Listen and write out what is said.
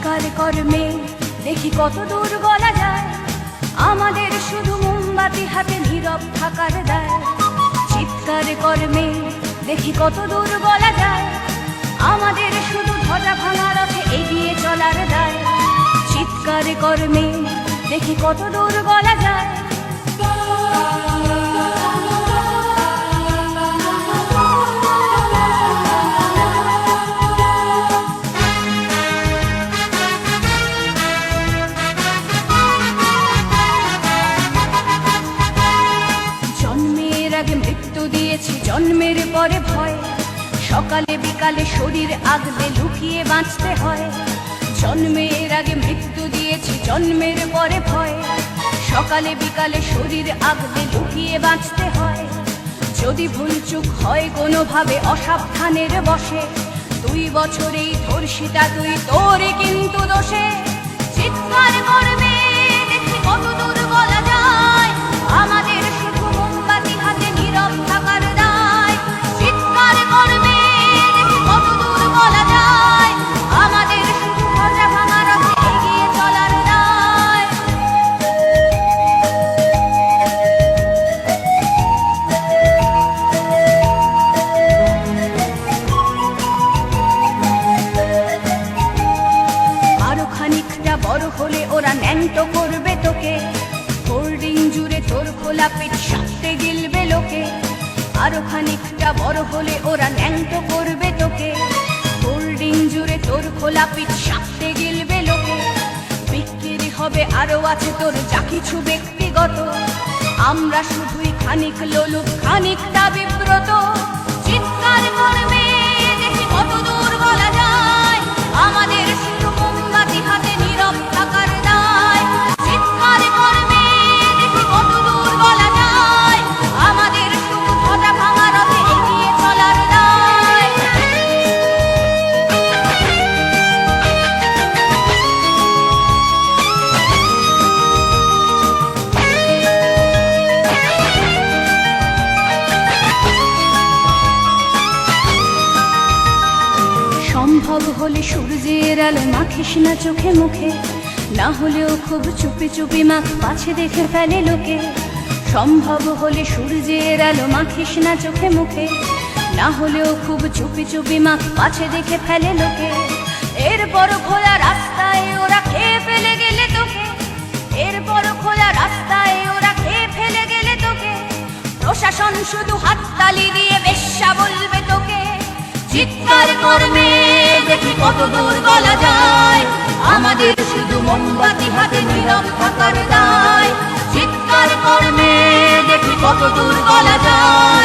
চিৎকার কর্মে দেখি কত দূর গলা যায়, আমাদের শুধু মোমবাতি হাতে নীরব থাকার দায়। চিৎকার কর্মে দেখি কত দূর গলা যায়, আমাদের শুধু ধ্বজা ভাঙা রথে এগিয়ে চলার দায়। চিৎকার কর্মে দেখি কত দূর গলা যায়। জন্মের আগে মৃত্যু দিয়েছি, জন্মের পরে ভয়, সকালে বিকালে শরীর আগলে লুকিয়ে বাঁচতে হয়। জন্মের আগে মৃত্যু দিয়েছি, জন্মের পরে ভয়, সকালে বিকালে শরীর আগলে লুকিয়ে বাঁচতে হয়। যদি ভুলচুক হয় কোনোভাবে অসাবধানের বশে, 2 বছরেই ধর্ষিতা তুই, তোরে কিন্তু দোষে। চিৎকার করবে দেখি কত দূর বলা যায়, আমাদের শুধু মোমবাতি হাতে নীরব থাকার দায়। চিৎকার করবে দেখি কত দূর বলা যায়, আমাদের শুধু ধ্বজা ভাঙা রথে এগিয়ে চলার দায়। আরো খানিকটা বড় হলে ওরা ন্যাংটো করবে তোকে, হোল্ডিং জুড়ে তোর খোলা পেট সাথে গিলবে লোকে। আরো খানিকটা বড় হলে ওরা ন্যাংটো করবে তোকে, হোল্ডিং জুড়ে তোর খোলা পিঠ সাথে গিলবে লোকে। বিক্রি হবে আরো আছে তোর যা কিছু ব্যক্তিগত, আমরা শুধুই খানিক লোলুপ খানিকটা বিব্রত। চিৎকার করবে দেখি কত দূর বলা যায়, আমাদের শুধু মোমবাতি হাতে নীরব থাকার দায়। চিৎকার করবে দেখি কত দূর বলা যায়, আমাদের শুধু ধ্বজা ভাঙা রথে এগিয়ে চলার দায়। সম্ভব হলে সূর্যের আলো মাখিস না চোখে মুখে, না হলেও খুব চুপি চুপি মাখ, পাছে দেখে ফেলে লোকে। সম্ভব হলে সূর্যের আলো মাখিস না চোখে মুখে, না হলেও খুব চুপি চুপি মাখ, পাছে দেখে ফেলে লোকে। এরপর খোলা রাস্তায় ওরা খেয়ে ফেলে গেলে তোকে, এরপর খোলা রাস্তায় ওরা খেয়ে ফেলে গেলে তোকে। প্রশাসন শুধু হাততালি দিয়ে বেশ্যা বলবে তোকে। চিৎকার করবে দেখি কত দূর বলা যায়, আমাদের শুধু মোমবাতি হাতে নীরব থাকার দায়। চিৎকার করবে দেখি কত দূর বলা যায়।